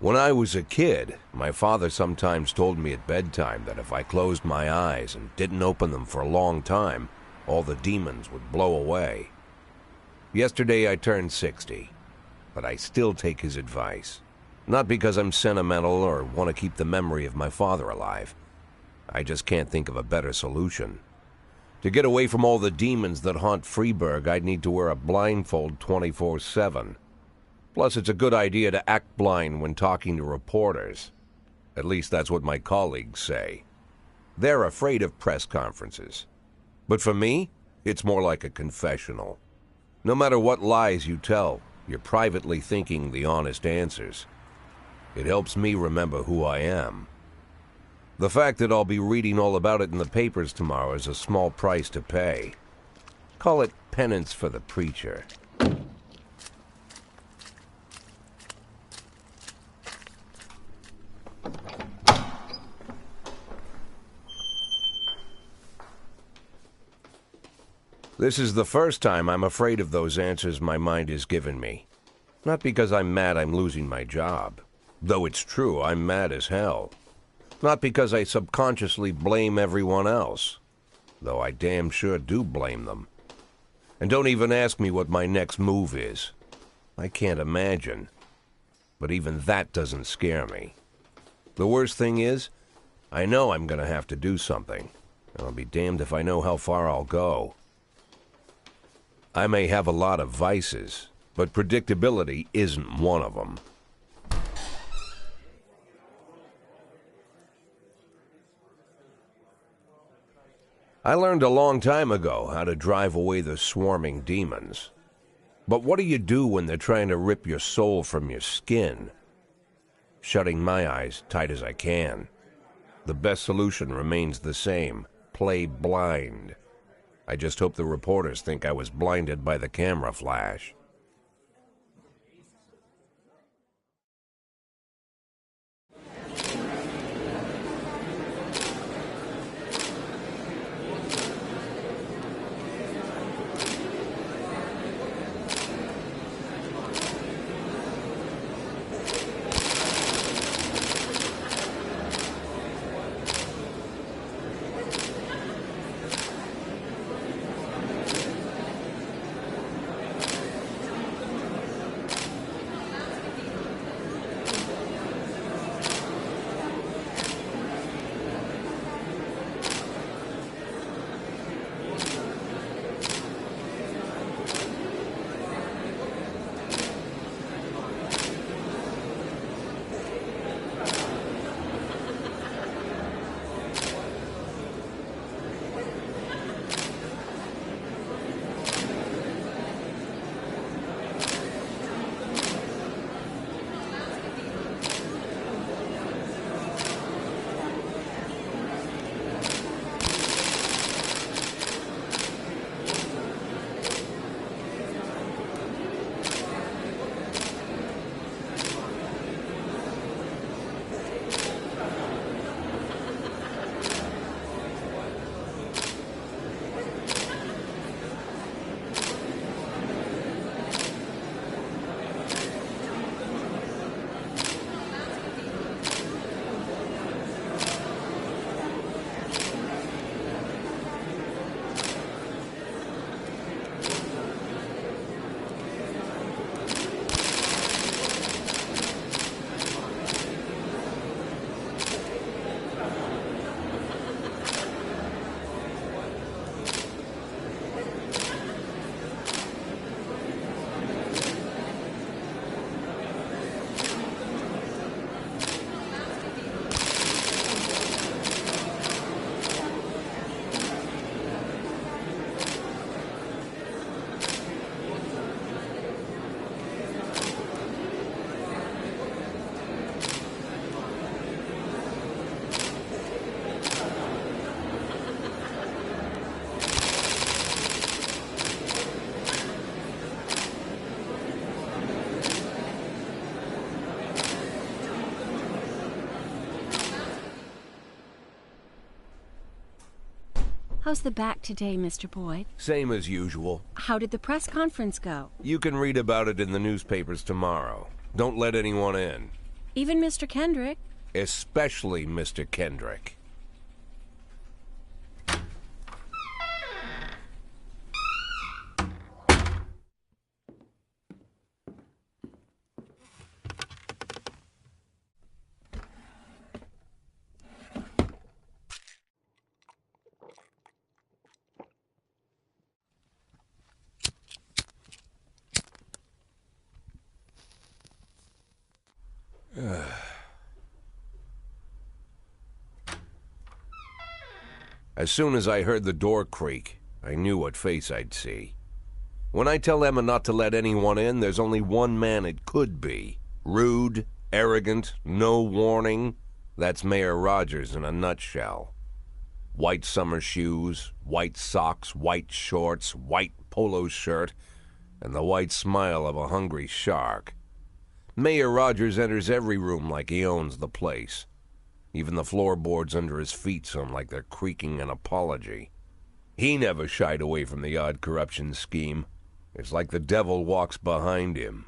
When I was a kid, my father sometimes told me at bedtime that if I closed my eyes and didn't open them for a long time, all the demons would blow away. Yesterday I turned 60, but I still take his advice. Not because I'm sentimental or want to keep the memory of my father alive. I just can't think of a better solution. To get away from all the demons that haunt Freeburg, I'd need to wear a blindfold 24/7. Plus, it's a good idea to act blind when talking to reporters. At least that's what my colleagues say. They're afraid of press conferences. But for me, it's more like a confessional. No matter what lies you tell, you're privately thinking the honest answers. It helps me remember who I am. The fact that I'll be reading all about it in the papers tomorrow is a small price to pay. Call it penance for the preacher. This is the first time I'm afraid of those answers my mind has given me. Not because I'm mad I'm losing my job. Though it's true, I'm mad as hell. Not because I subconsciously blame everyone else. Though I damn sure do blame them. And don't even ask me what my next move is. I can't imagine. But even that doesn't scare me. The worst thing is, I know I'm gonna have to do something. And I'll be damned if I know how far I'll go. I may have a lot of vices, but predictability isn't one of them. I learned a long time ago how to drive away the swarming demons. But what do you do when they're trying to rip your soul from your skin? Shutting my eyes tight as I can. The best solution remains the same: play blind. I just hope the reporters think I was blinded by the camera flash. How's the back today, Mr. Boyd? Same as usual. How did the press conference go? You can read about it in the newspapers tomorrow. Don't let anyone in. Even Mr. Kendrick. Especially Mr. Kendrick. As soon as I heard the door creak, I knew what face I'd see. When I tell Emma not to let anyone in, there's only one man it could be. Rude, arrogant, no warning. That's Mayor Rogers in a nutshell. White summer shoes, white socks, white shorts, white polo shirt, and the white smile of a hungry shark. Mayor Rogers enters every room like he owns the place. Even the floorboards under his feet sound like they're creaking an apology. He never shied away from the odd corruption scheme. It's like the devil walks behind him.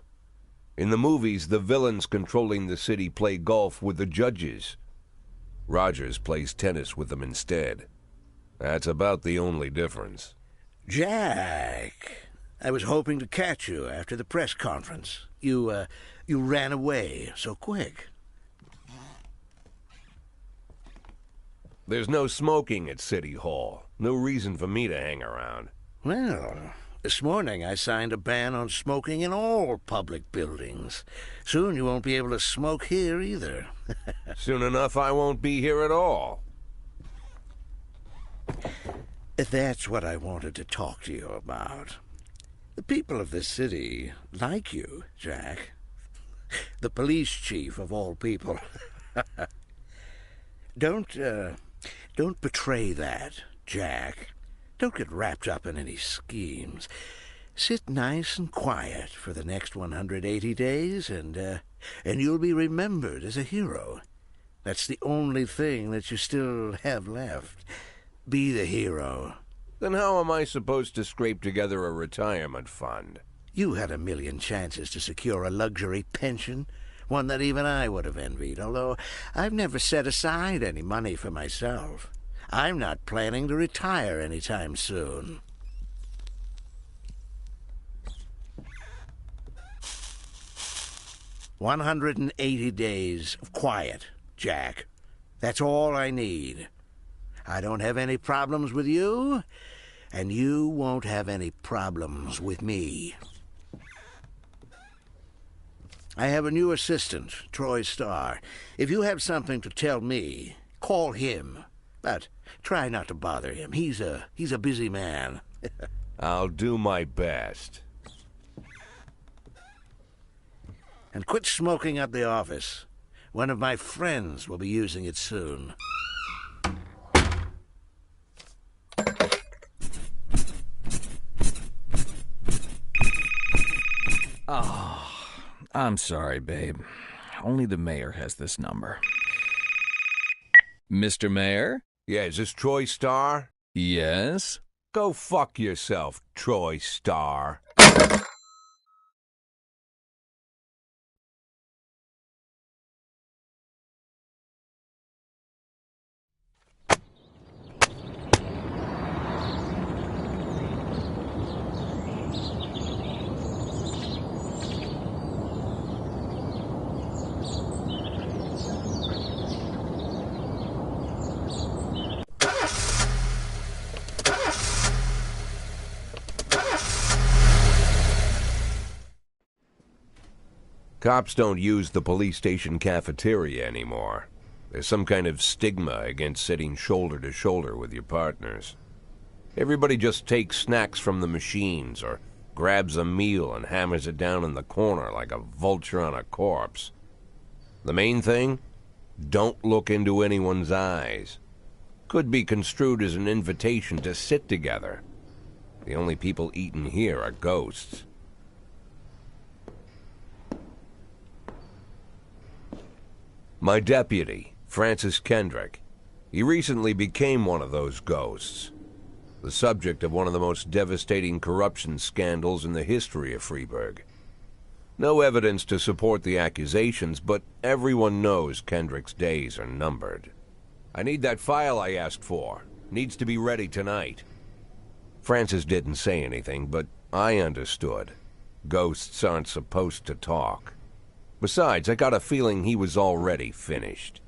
In the movies, the villains controlling the city play golf with the judges. Rogers plays tennis with them instead. That's about the only difference. Jack, I was hoping to catch you after the press conference. You ran away so quick. There's no smoking at City Hall. No reason for me to hang around. Well, this morning I signed a ban on smoking in all public buildings. Soon you won't be able to smoke here either. Soon enough I won't be here at all. That's what I wanted to talk to you about. The people of this city like you, Jack. The police chief of all people. Don't betray that, Jack. Don't get wrapped up in any schemes. Sit nice and quiet for the next 180 days, and you'll be remembered as a hero. That's the only thing that you still have left. Be the hero. Then how am I supposed to scrape together a retirement fund? You had a million chances to secure a luxury pension, one that even I would have envied, although I've never set aside any money for myself. I'm not planning to retire anytime soon. "180 days of quiet, Jack. That's all I need. I don't have any problems with you, and you won't have any problems with me. I have a new assistant, Troy Starr. If you have something to tell me, call him. But try not to bother him. He's a busy man." I'll do my best. "And quit smoking up the office. One of my friends will be using it soon." Oh, I'm sorry, babe. Only the mayor has this number. Mr. Mayor? Yeah, is this Troy Starr? Yes? Go fuck yourself, Troy Starr. Cops don't use the police station cafeteria anymore. There's some kind of stigma against sitting shoulder to shoulder with your partners. Everybody just takes snacks from the machines or grabs a meal and hammers it down in the corner like a vulture on a corpse. The main thing? Don't look into anyone's eyes. Could be construed as an invitation to sit together. The only people eating here are ghosts. My deputy, Francis Kendrick, he recently became one of those ghosts, the subject of one of the most devastating corruption scandals in the history of Freeburg. No evidence to support the accusations, but everyone knows Kendrick's days are numbered. I need that file I asked for. Needs to be ready tonight. Francis didn't say anything, but I understood. Ghosts aren't supposed to talk. Besides, I got a feeling he was already finished.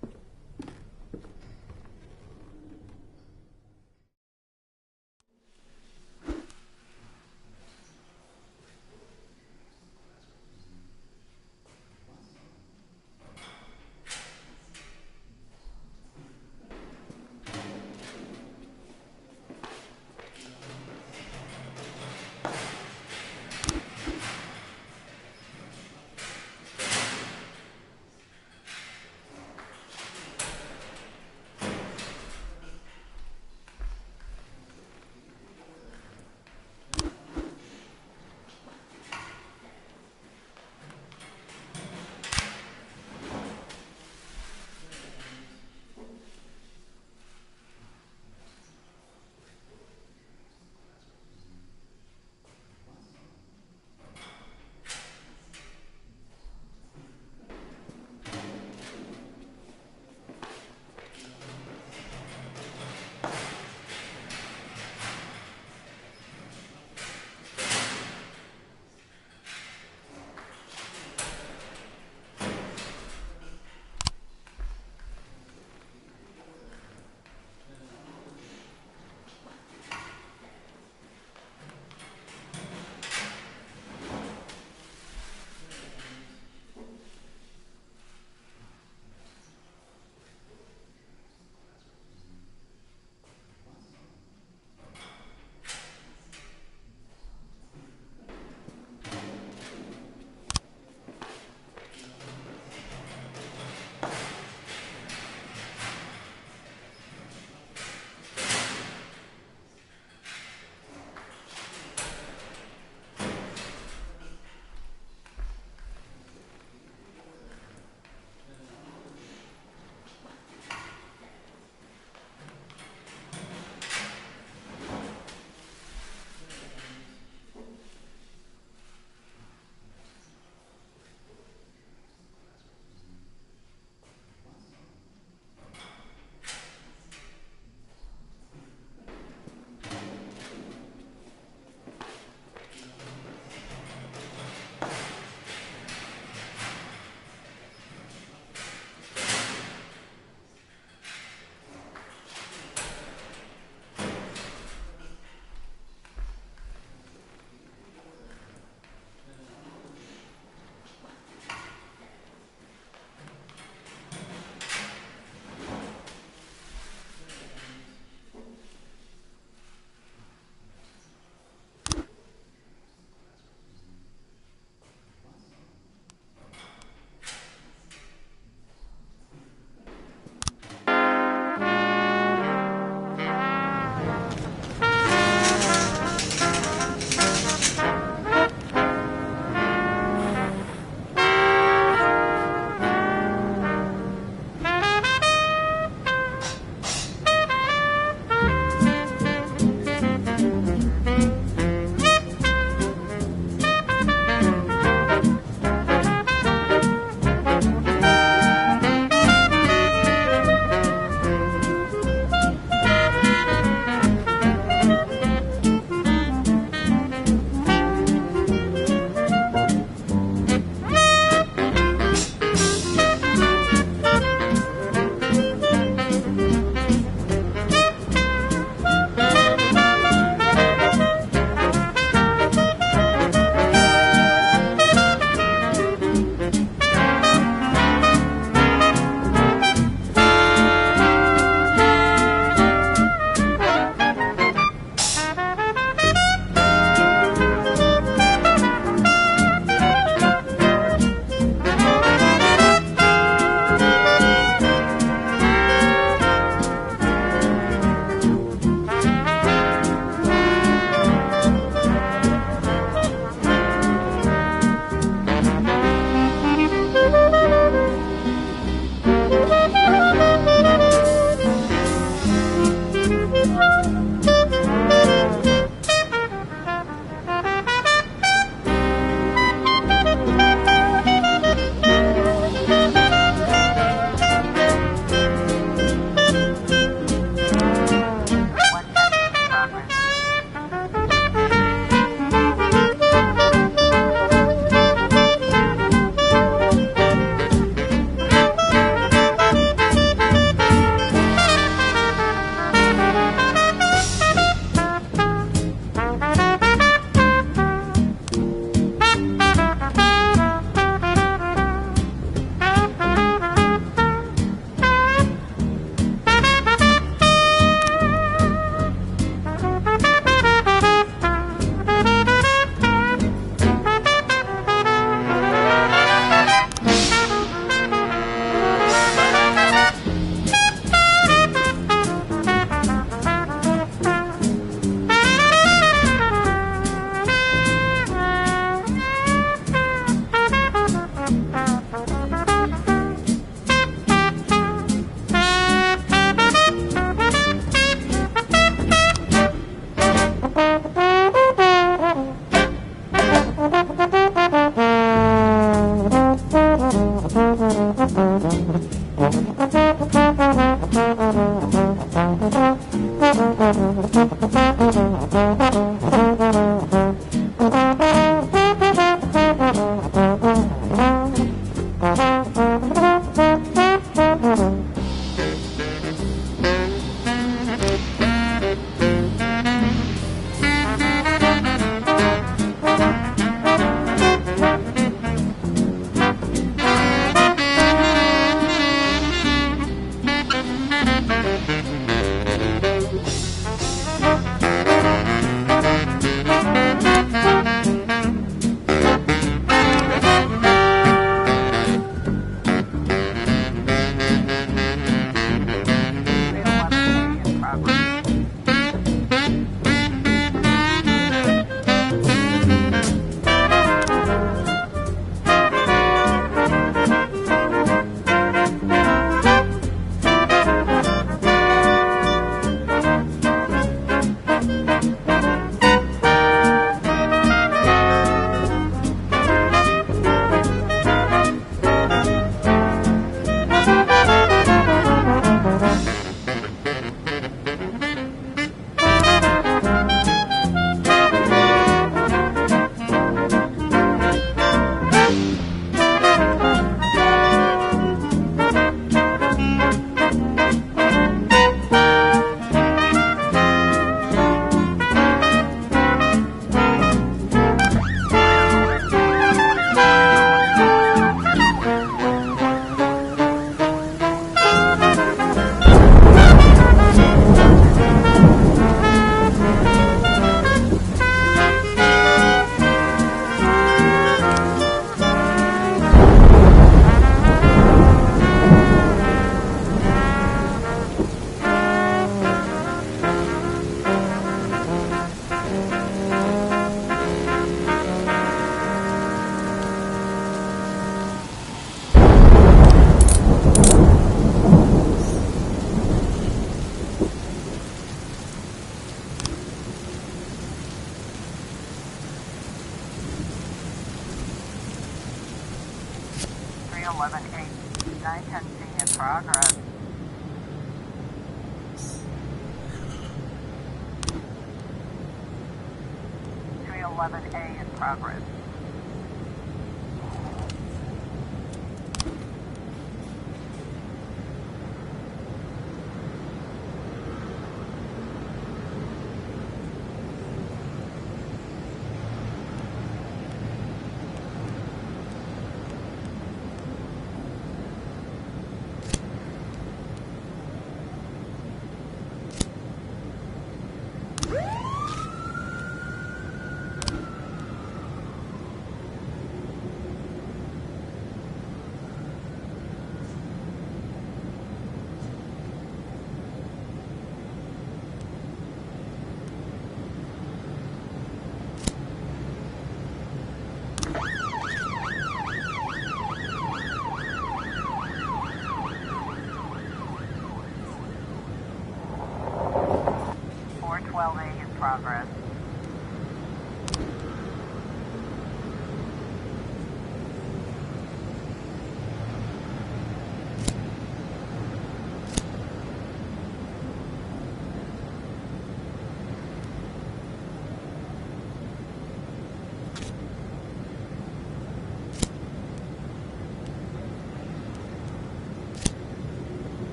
910C in progress. A in progress. A in progress.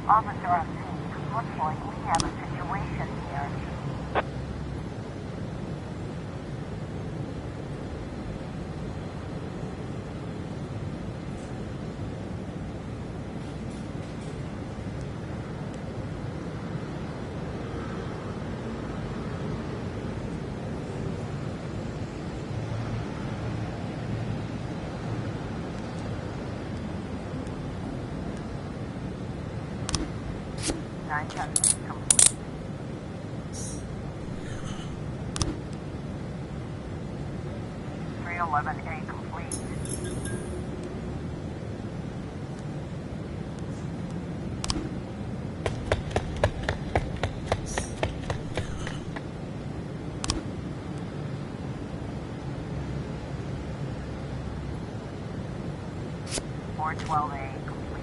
Officer on scene, looks like we have a situation here. Complete. 311A complete. 412A complete.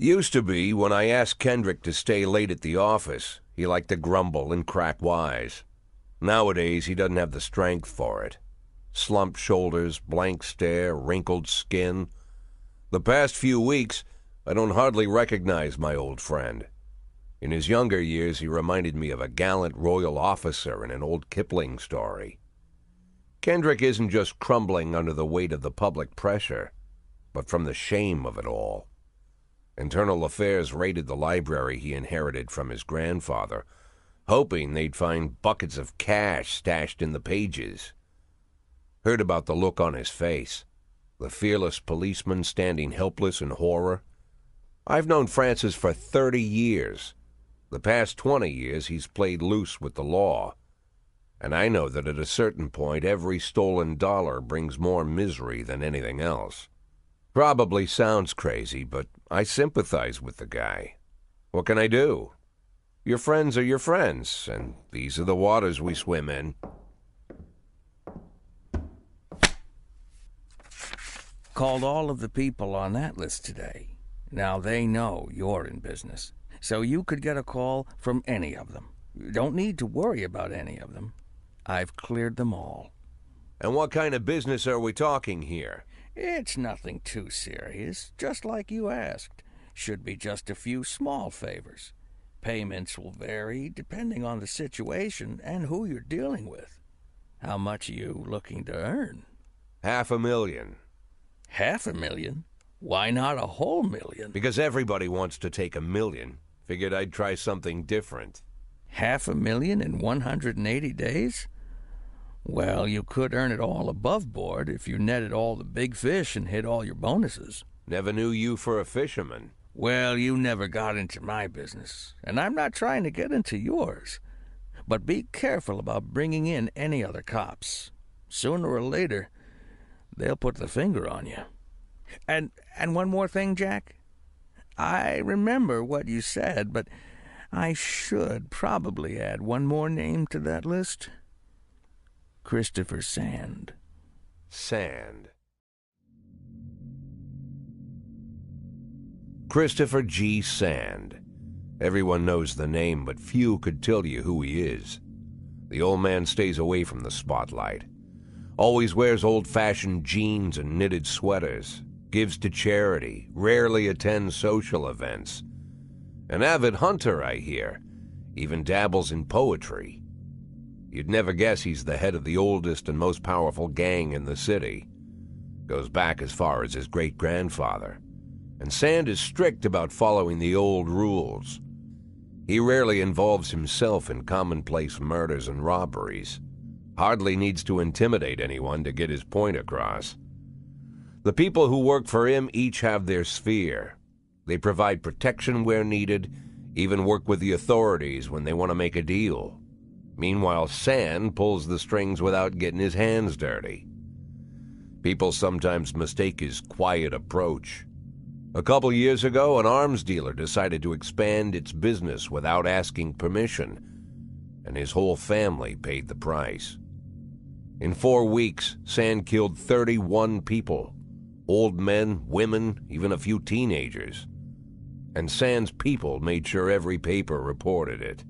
Used to be, when I asked Kendrick to stay late at the office, he liked to grumble and crack wise. Nowadays, he doesn't have the strength for it. Slumped shoulders, blank stare, wrinkled skin. The past few weeks, I don't hardly recognize my old friend. In his younger years, he reminded me of a gallant royal officer in an old Kipling story. Kendrick isn't just crumbling under the weight of the public pressure, but from the shame of it all. Internal Affairs raided the library he inherited from his grandfather, hoping they'd find buckets of cash stashed in the pages. Heard about the look on his face, the fearless policeman standing helpless in horror. I've known Francis for 30 years. The past 20 years he's played loose with the law. And I know that at a certain point every stolen dollar brings more misery than anything else. Probably sounds crazy, but I sympathize with the guy. What can I do? Your friends are your friends, and these are the waters we swim in. Called all of the people on that list today. Now they know you're in business, so you could get a call from any of them. You don't need to worry about any of them. I've cleared them all. And what kind of business are we talking here? It's nothing too serious, just like you asked. Should be just a few small favors. Payments will vary depending on the situation and who you're dealing with. How much are you looking to earn? $500,000. $500,000? Why not a whole million? Because everybody wants to take $1 million. Figured I'd try something different. $500,000 in 180 days? Well, you could earn it all above board if you netted all the big fish and hit all your bonuses. Never knew you for a fisherman. Well, you never got into my business, and I'm not trying to get into yours. But be careful about bringing in any other cops. Sooner or later, they'll put the finger on you. And one more thing, Jack. I remember what you said, but I should probably add one more name to that list. Christopher Sand. Sand. Christopher G. Sand. Everyone knows the name, but few could tell you who he is. The old man stays away from the spotlight. Always wears old-fashioned jeans and knitted sweaters. Gives to charity. Rarely attends social events. An avid hunter, I hear. Even dabbles in poetry. You'd never guess he's the head of the oldest and most powerful gang in the city. Goes back as far as his great-grandfather. And Sand is strict about following the old rules. He rarely involves himself in commonplace murders and robberies. Hardly needs to intimidate anyone to get his point across. The people who work for him each have their sphere. They provide protection where needed, even work with the authorities when they want to make a deal. Meanwhile, Sand pulls the strings without getting his hands dirty. People sometimes mistake his quiet approach. A couple years ago, an arms dealer decided to expand its business without asking permission, and his whole family paid the price. In 4 weeks, Sand killed 31 people. Old men, women, even a few teenagers. And Sand's people made sure every paper reported it.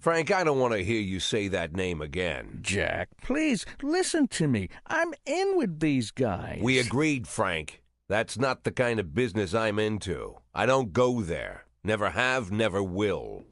Frank, I don't want to hear you say that name again. Jack, please, listen to me. I'm in with these guys. We agreed, Frank. That's not the kind of business I'm into. I don't go there. Never have, never will.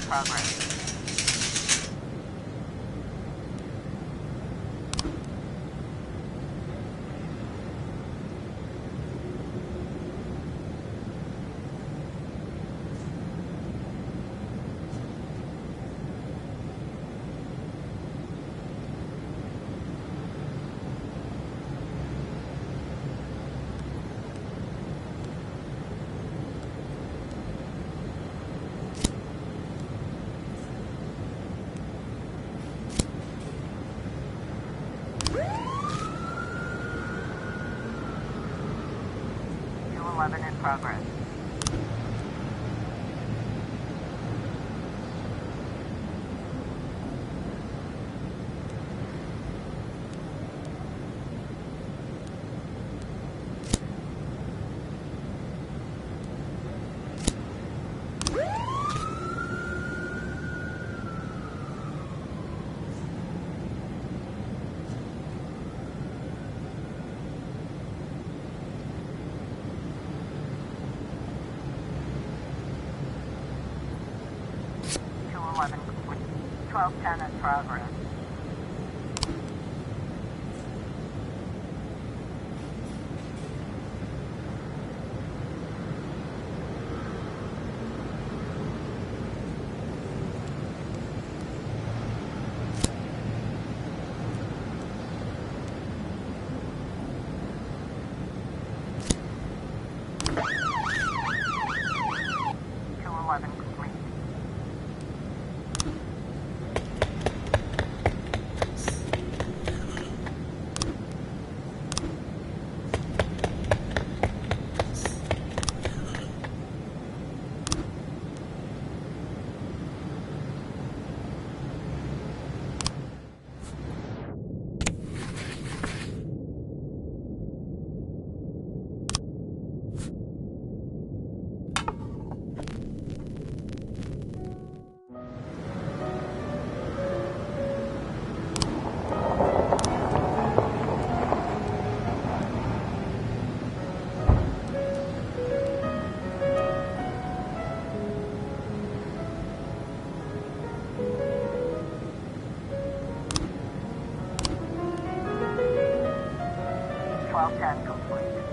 progress. In progress. Complete. 1210 in progress. Complete. Complete.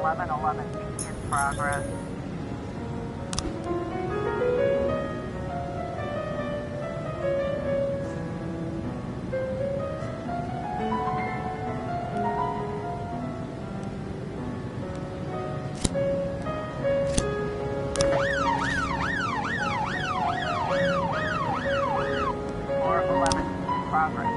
1111 in progress. Progress.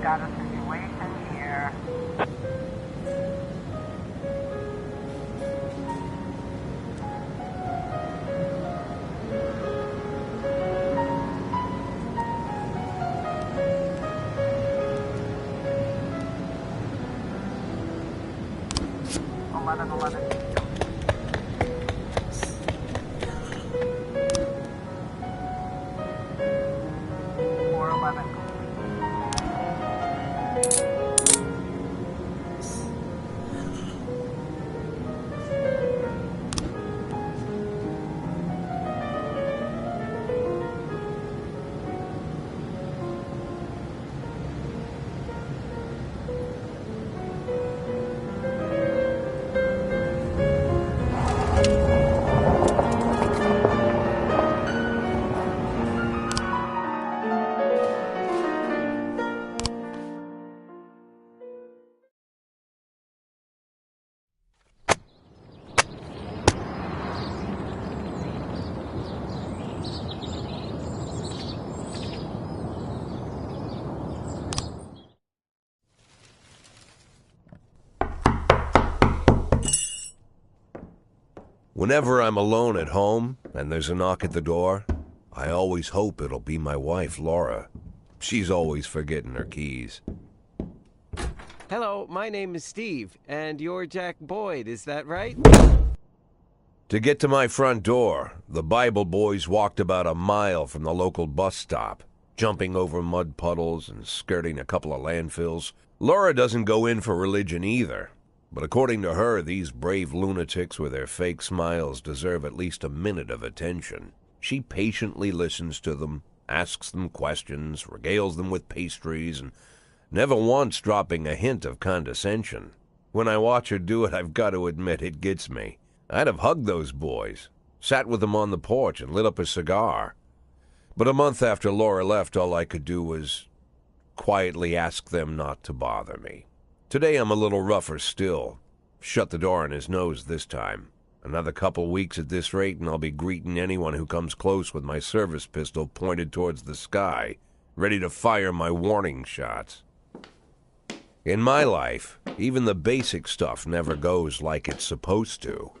Got a situation here. Whenever I'm alone at home and there's a knock at the door, I always hope it'll be my wife, Laura. She's always forgetting her keys. Hello, my name is Steve, and you're Jack Boyd, is that right? To get to my front door, the Bible boys walked about a mile from the local bus stop, jumping over mud puddles and skirting a couple of landfills. Laura doesn't go in for religion either, but according to her, these brave lunatics with their fake smiles deserve at least a minute of attention. She patiently listens to them, asks them questions, regales them with pastries, and never once dropping a hint of condescension. When I watch her do it, I've got to admit it gets me. I'd have hugged those boys, sat with them on the porch, and lit up a cigar. But a month after Laura left, all I could do was quietly ask them not to bother me. Today I'm a little rougher still. Shut the door on his nose this time. Another couple weeks at this rate, and I'll be greeting anyone who comes close with my service pistol pointed towards the sky, ready to fire my warning shots. In my life, even the basic stuff never goes like it's supposed to.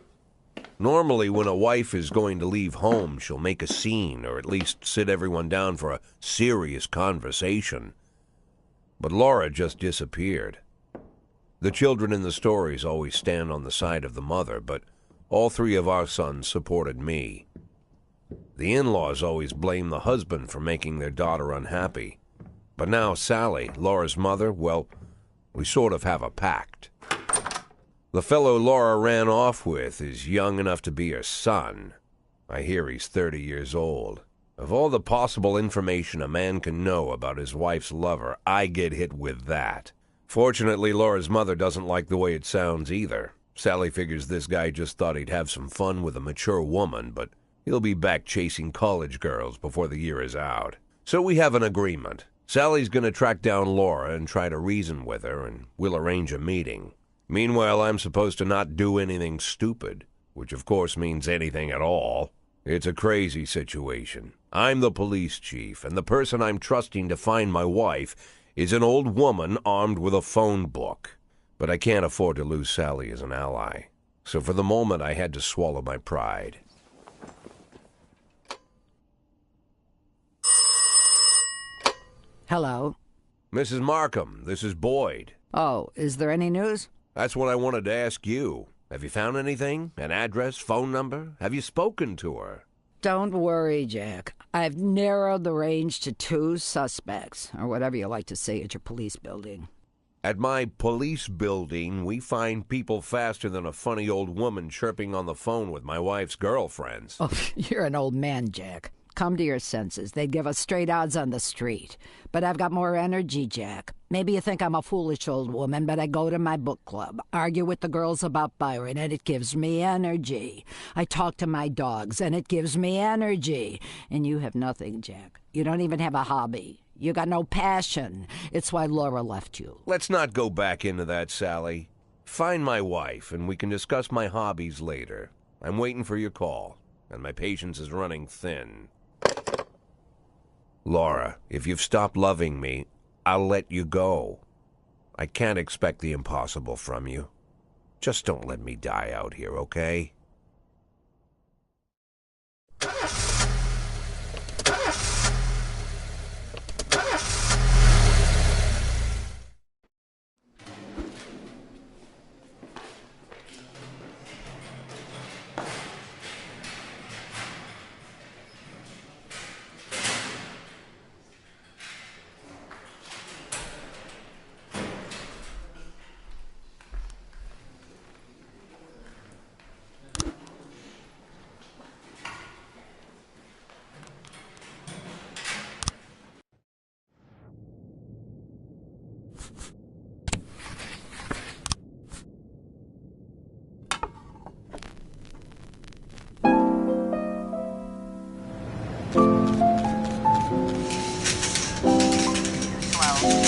Normally, when a wife is going to leave home, she'll make a scene, or at least sit everyone down for a serious conversation. But Laura just disappeared. The children in the stories always stand on the side of the mother, but all three of our sons supported me. The in-laws always blame the husband for making their daughter unhappy. But now Sally, Laura's mother, well, we sort of have a pact. The fellow Laura ran off with is young enough to be her son. I hear he's 30 years old. Of all the possible information a man can know about his wife's lover, I get hit with that. Fortunately, Laura's mother doesn't like the way it sounds either. Sally figures this guy just thought he'd have some fun with a mature woman, but he'll be back chasing college girls before the year is out. So we have an agreement. Sally's going to track down Laura and try to reason with her, and we'll arrange a meeting. Meanwhile, I'm supposed to not do anything stupid, which of course means anything at all. It's a crazy situation. I'm the police chief, and the person I'm trusting to find my wife is an old woman armed with a phone book. But I can't afford to lose Sally as an ally. So for the moment, I had to swallow my pride. Hello. Mrs. Markham, this is Boyd. Oh, is there any news? That's what I wanted to ask you. Have you found anything? An address, phone number? Have you spoken to her? Don't worry, Jack. I've narrowed the range to 2 suspects, or whatever you like to say at your police building. At my police building, we find people faster than a funny old woman chirping on the phone with my wife's girlfriends. Oh, you're an old man, Jack. Come to your senses. They'd give us straight odds on the street. But I've got more energy, Jack. Maybe you think I'm a foolish old woman, but I go to my book club, argue with the girls about Byron, and it gives me energy. I talk to my dogs, and it gives me energy. And you have nothing, Jack. You don't even have a hobby. You got no passion. It's why Laura left you. Let's not go back into that, Sally. Find my wife, and we can discuss my hobbies later. I'm waiting for your call, and my patience is running thin. Laura, if you've stopped loving me, I'll let you go. I can't expect the impossible from you. Just don't let me die out here, okay?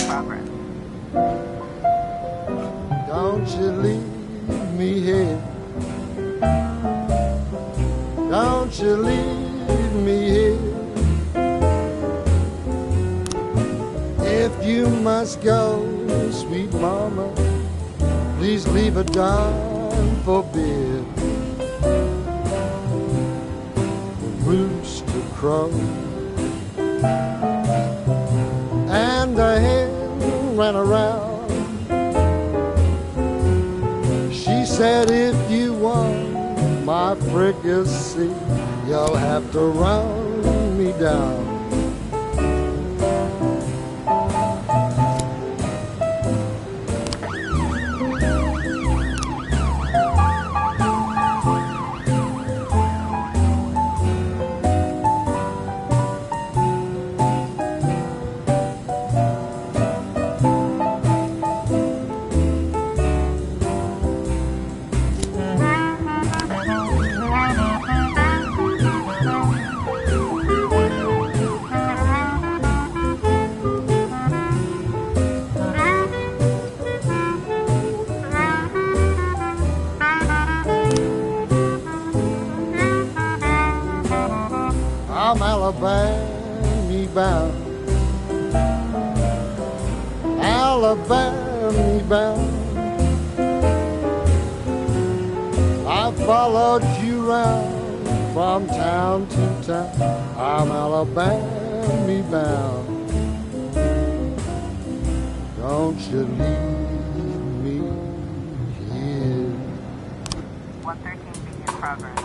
Progress. Don't you leave me here. Don't you leave me here. If you must go, sweet mama, please leave a dime for beer. rooster crow. And the hen ran around. She said, if you want my fricassee, you'll have to run me down. I'm Alabama bound, Alabama bound. I followed you round from town to town. I'm Alabama bound. Don't you leave me here. 113 in progress.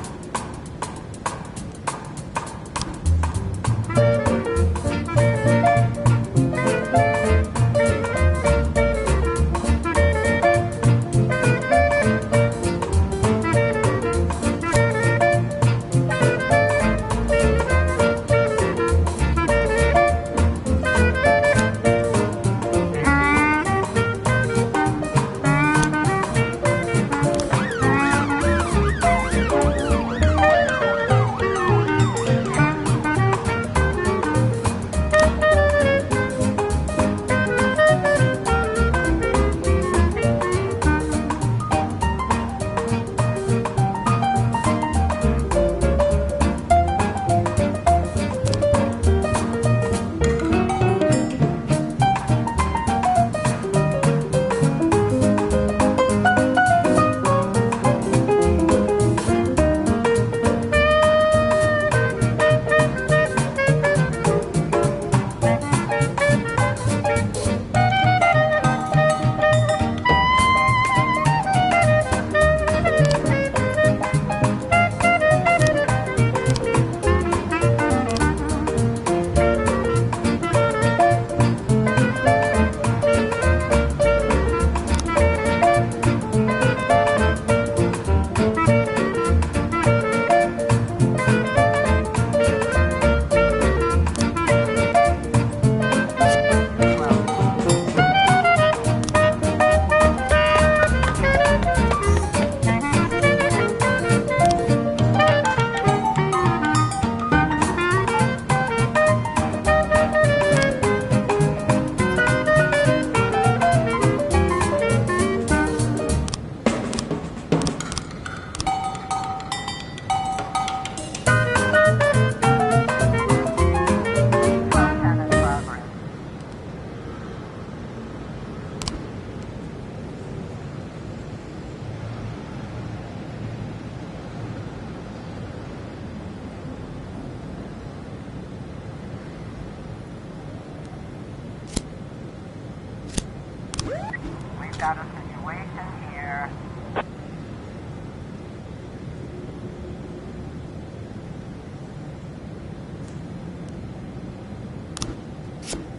Got a situation here.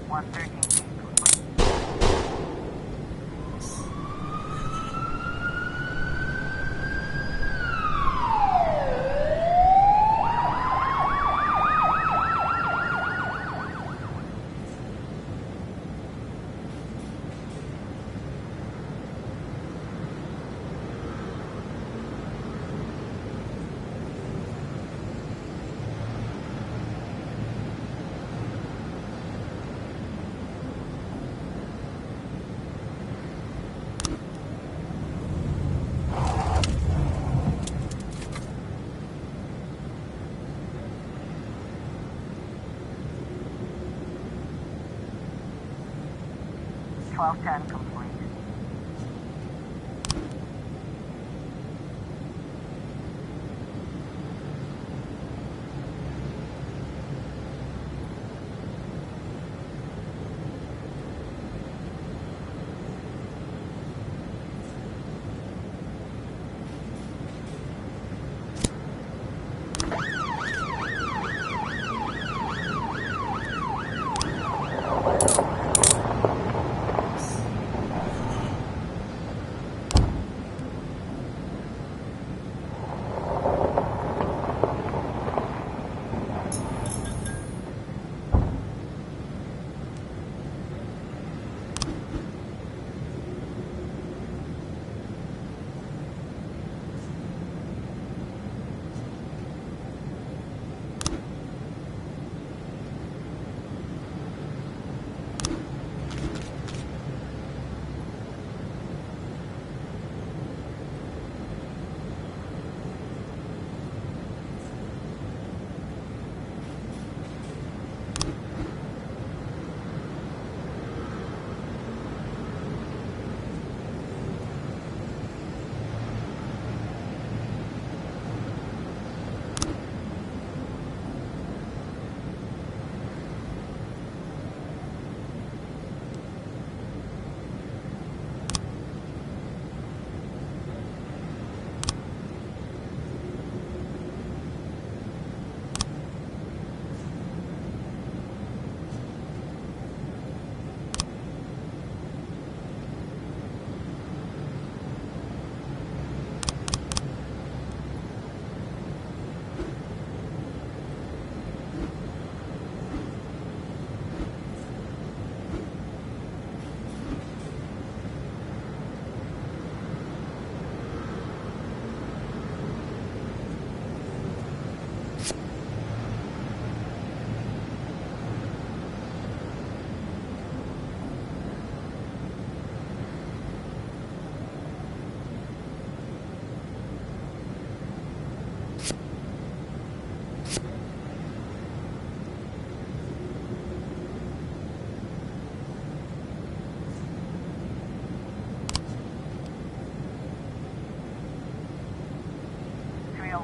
One 13 complete. Ten complete.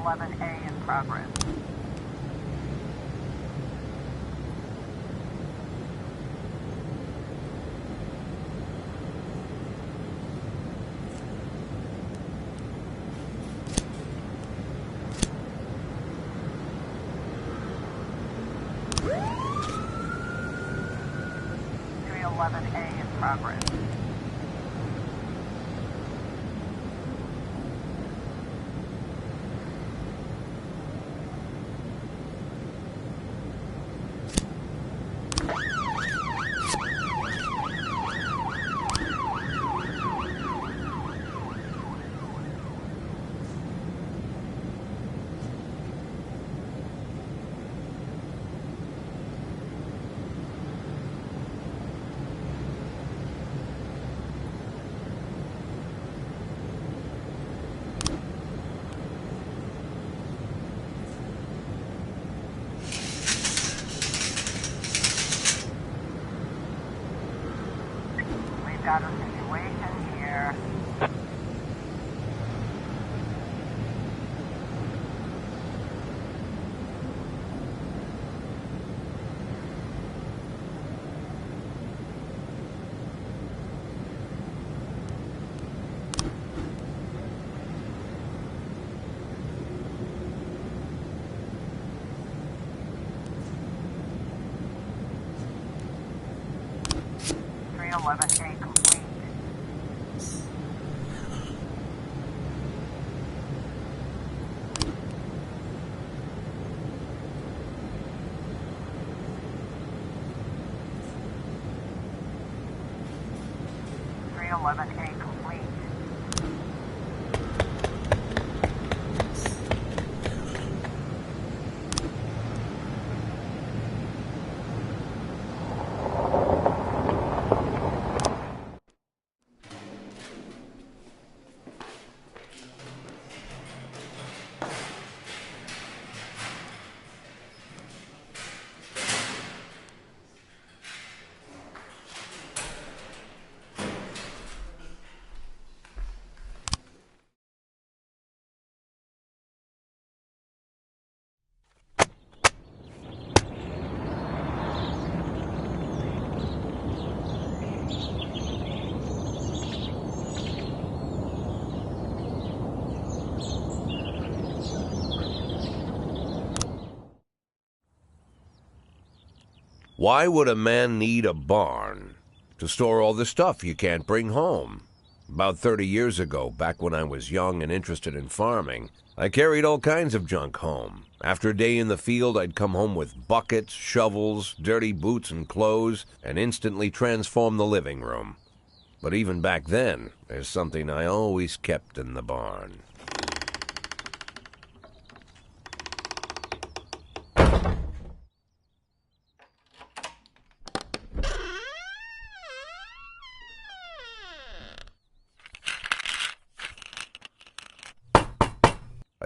311A in progress. A in progress. Got a situation here. A complete. 311A complete. Why would a man need a barn? To store all the stuff you can't bring home. About 30 years ago, back when I was young and interested in farming, I carried all kinds of junk home. After a day in the field, I'd come home with buckets, shovels, dirty boots and clothes, and instantly transform the living room. But even back then, there's something I always kept in the barn.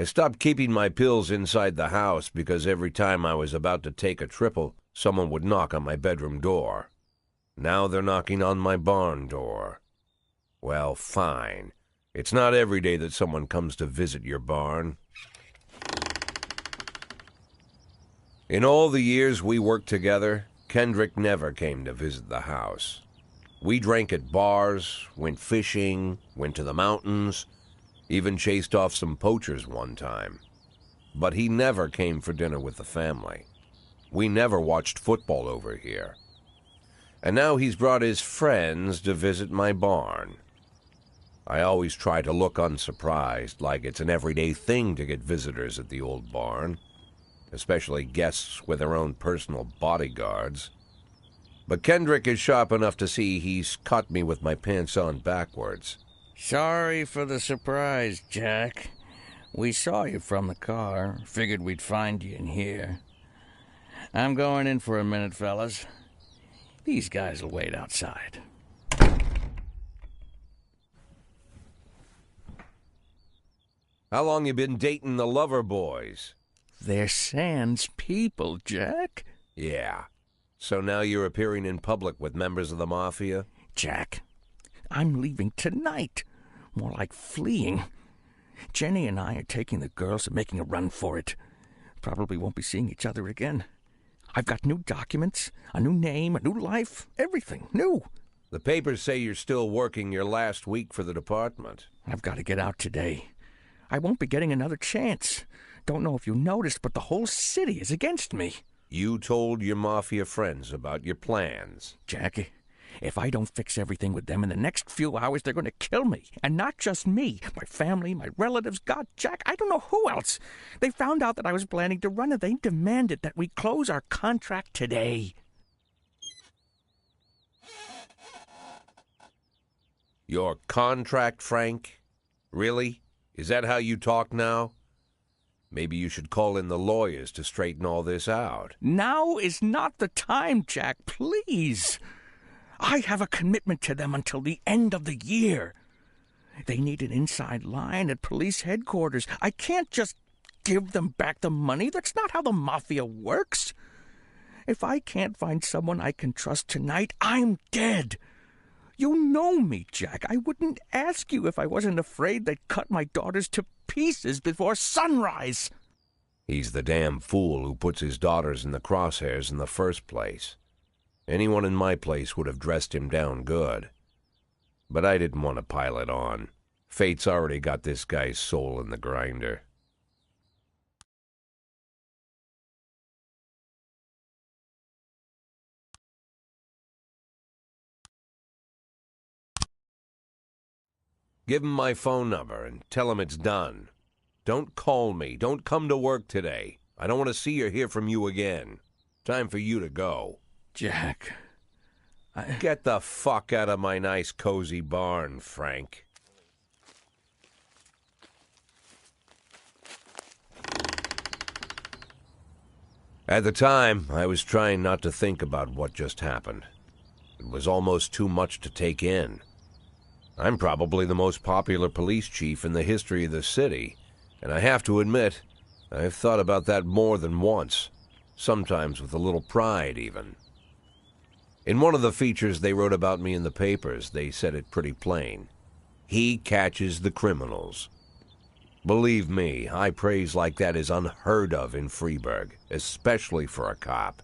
I stopped keeping my pills inside the house because every time I was about to take a triple, someone would knock on my bedroom door. Now they're knocking on my barn door. Well, fine. It's not every day that someone comes to visit your barn. In all the years we worked together, Kendrick never came to visit the house. We drank at bars, went fishing, went to the mountains, even chased off some poachers one time. But he never came for dinner with the family. We never watched football over here. And now he's brought his friends to visit my barn. I always try to look unsurprised, like it's an everyday thing to get visitors at the old barn, especially guests with their own personal bodyguards. But Kendrick is sharp enough to see he's caught me with my pants on backwards. Sorry for the surprise, Jack. We saw you from the car. Figured we'd find you in here. I'm going in for a minute, fellas. These guys will wait outside. How long you been dating the lover boys? They're Sans people, Jack. Yeah. So now you're appearing in public with members of the Mafia? Jack, I'm leaving tonight. More like fleeing. Jenny and I are taking the girls and making a run for it. Probably won't be seeing each other again. I've got new documents, a new name, a new life, everything new. The papers say you're still working your last week for the department. I've got to get out today. I won't be getting another chance. Don't know if you noticed, but the whole city is against me. You told your mafia friends about your plans. Jackie, if I don't fix everything with them in the next few hours, they're going to kill me. And not just me. My family, my relatives, God, Jack, I don't know who else. They found out that I was planning to run and they demanded that we close our contract today. Your contract, Frank? Really? Is that how you talk now? Maybe you should call in the lawyers to straighten all this out. Now is not the time, Jack, please. I have a commitment to them until the end of the year. They need an inside line at police headquarters. I can't just give them back the money. That's not how the mafia works. If I can't find someone I can trust tonight, I'm dead. You know me, Jack. I wouldn't ask you if I wasn't afraid they'd cut my daughters to pieces before sunrise. He's the damn fool who puts his daughters in the crosshairs in the first place. Anyone in my place would have dressed him down good. But I didn't want to pile it on. Fate's already got this guy's soul in the grinder. Give him my phone number and tell him it's done. Don't call me. Don't come to work today. I don't want to see or hear from you again. Time for you to go. Jack, Get the fuck out of my nice cozy barn, Frank. At the time, I was trying not to think about what just happened. It was almost too much to take in. I'm probably the most popular police chief in the history of the city, and I have to admit, I've thought about that more than once, sometimes with a little pride even. In one of the features they wrote about me in the papers, they said it pretty plain. He catches the criminals. Believe me, high praise like that is unheard of in Freeburg, especially for a cop.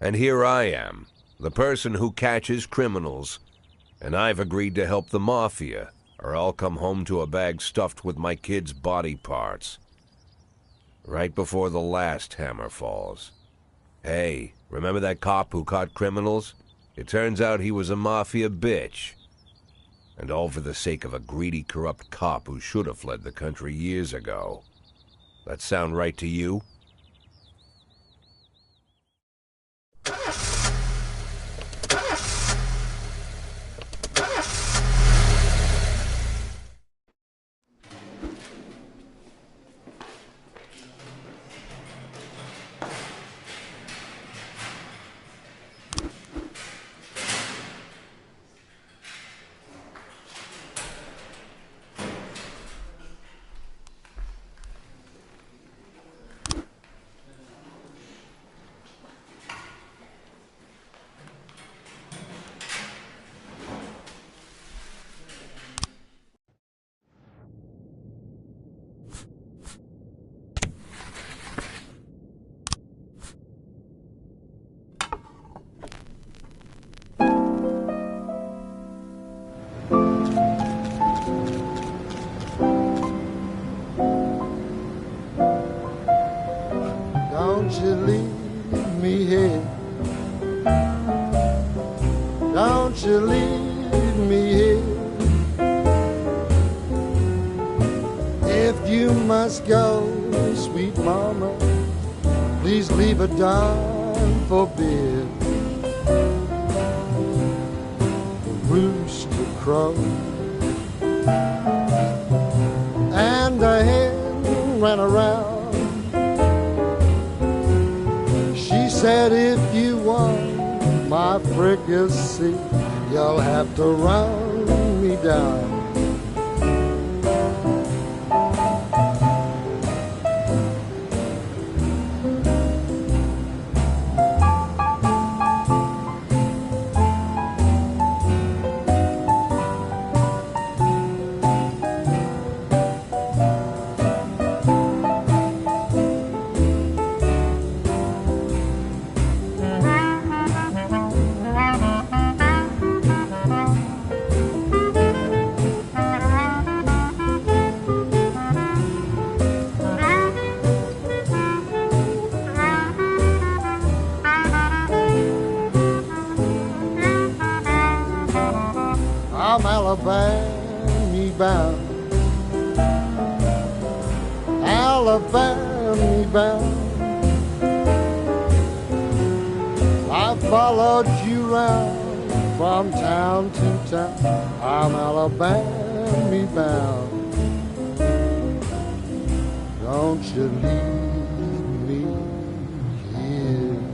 And here I am, the person who catches criminals, and I've agreed to help the mafia, or I'll come home to a bag stuffed with my kids' body parts. Right before the last hammer falls. Hey, remember that cop who caught criminals? It turns out he was a mafia bitch. And all for the sake of a greedy, corrupt cop who should have fled the country years ago. That sound right to you? Don't you leave me here. Don't you leave me here. If you must go, sweet mama, please leave a dime for beer. Rooster crow and a hen ran around. She said, if you want my fricassee, you'll have to run me down. Alabama bound. Alabama bound. I followed you round from town to town. I'm Alabama bound. Don't you leave me here.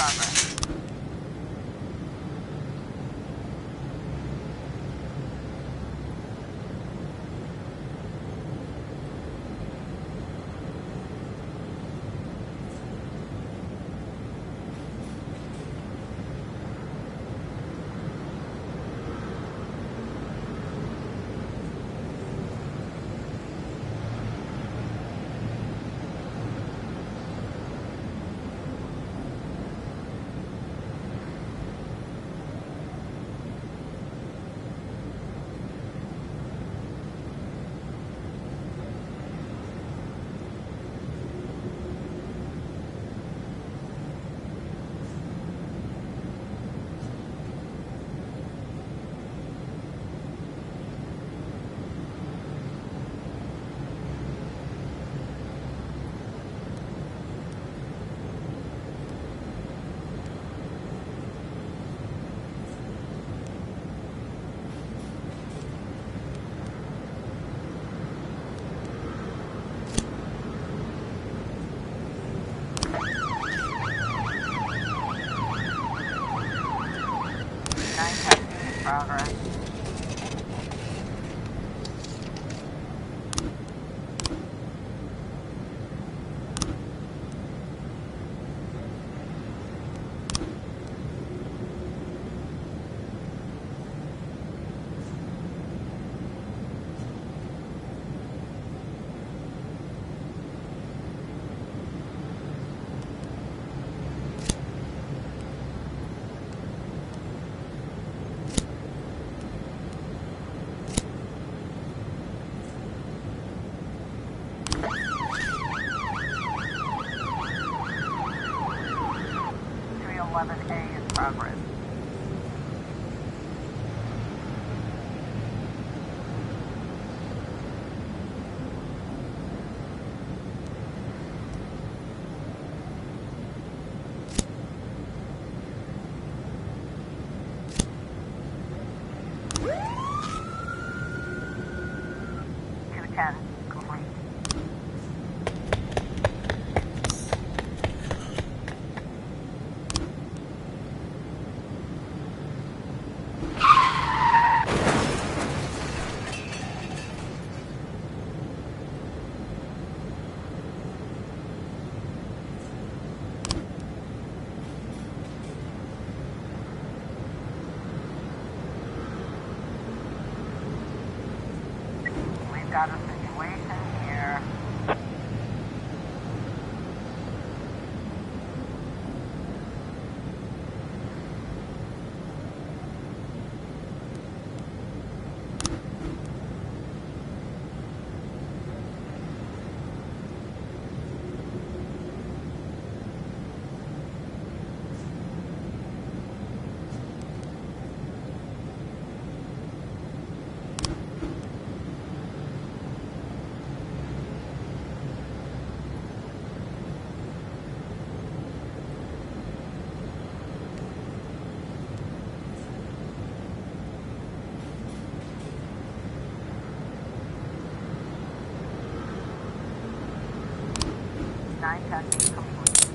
progress. progress. Complete. We've got a situation here. Nine testing complete.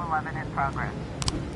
11 in progress.